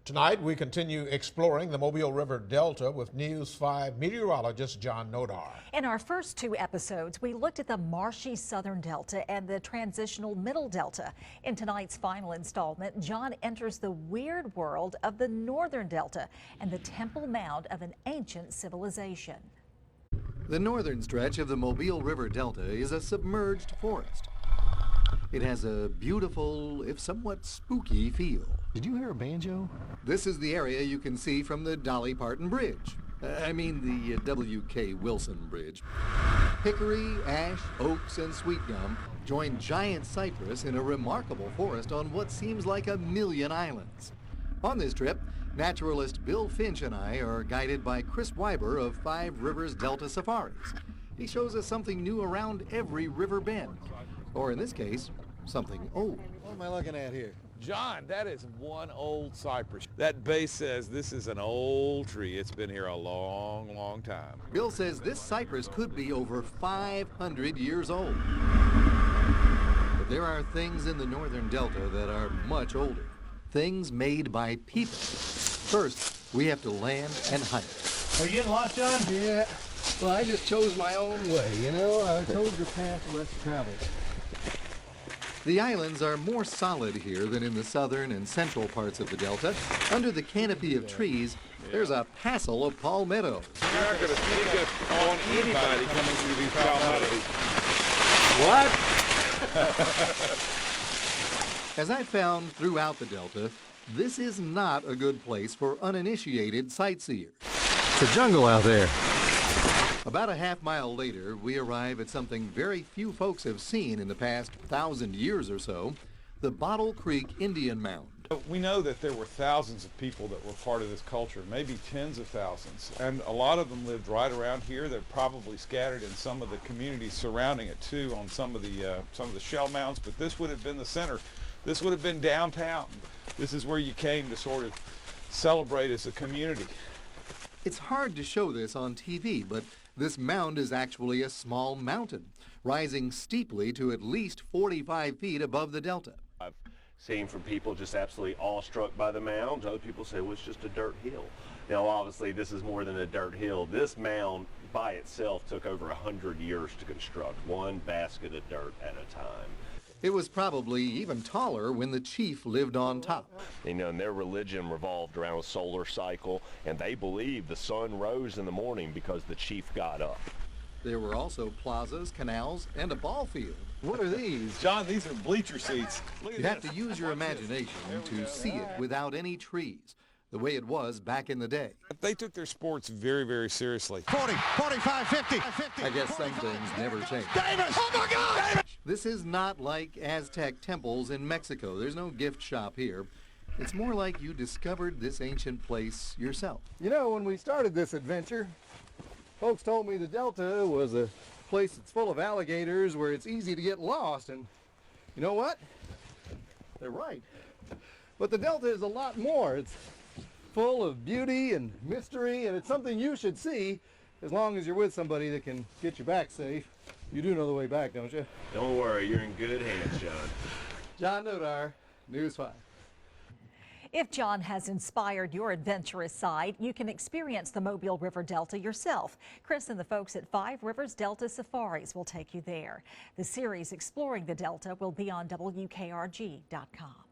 Tonight, we continue exploring the Mobile River Delta with News 5 meteorologist John Nodar. In our first two episodes, we looked at the marshy southern delta and the transitional middle delta. In tonight's final installment, John enters the weird world of the northern delta and the temple mound of an ancient civilization. The northern stretch of the Mobile River Delta is a submerged forest. It has a beautiful, if somewhat spooky, feel. Did you hear a banjo? This is the area you can see from the Dolly Parton Bridge. I mean the W.K. Wilson Bridge. Hickory, ash, oaks, and sweet gum join giant cypress in a remarkable forest on what seems like 1,000,000 islands. On this trip, naturalist Bill Finch and I are guided by Chris Weiber of Five Rivers Delta Safaris. He shows us something new around every river bend, or in this case, something old. What am I looking at here? John, that is one old cypress. That base says this is an old tree. It's been here a long, long time. Bill says this cypress could be over 500 years old. But there are things in the northern delta that are much older. Things made by people. First, we have to land and hike. Are you getting lost, John? Yeah. Well, I just chose my own way, you know? I chose your path less traveled. The islands are more solid here than in the southern and central parts of the delta. Under the canopy of trees, there's a passel of palmettos. You're not going to sneak up on anybody coming through these palmettos. What? As I found throughout the delta, this is not a good place for uninitiated sightseers. It's a jungle out there. About a half-mile later, we arrive at something very few folks have seen in the past 1,000 years or so, the Bottle Creek Indian Mound. We know that there were thousands of people that were part of this culture, maybe tens of thousands, and a lot of them lived right around here. They're probably scattered in some of the communities surrounding it too, on some of the shell mounds, but this would have been the center. This would have been downtown. This is where you came to sort of celebrate as a community. It's hard to show this on TV, but this mound is actually a small mountain, rising steeply to at least 45 feet above the delta. I've seen from people just absolutely awestruck by the mound. Other people say, well, it's just a dirt hill. Now, obviously, this is more than a dirt hill. This mound by itself took over 100 years to construct, one basket of dirt at a time. It was probably even taller when the chief lived on top. You know, and their religion revolved around a solar cycle, and they believed the sun rose in the morning because the chief got up. There were also plazas, canals, and a ball field. What are these? John, these are bleacher seats. You have to use your imagination to see it without any trees, the way it was back in the day. They took their sports very, very seriously. 40, 45, 50. I guess some things never change. Davis! Oh, my God! Davis! This is not like Aztec temples in Mexico. There's no gift shop here. It's more like you discovered this ancient place yourself. You know, when we started this adventure, folks told me the Delta was a place that's full of alligators where it's easy to get lost. And you know what? They're right. But the Delta is a lot more. It's full of beauty and mystery, and it's something you should see as long as you're with somebody that can get you back safe. You do know the way back, don't you? Don't worry, you're in good hands, John. John Nodar, News 5. If John has inspired your adventurous side, you can experience the Mobile River Delta yourself. Chris and the folks at Five Rivers Delta Safaris will take you there. The series exploring the Delta will be on WKRG.com.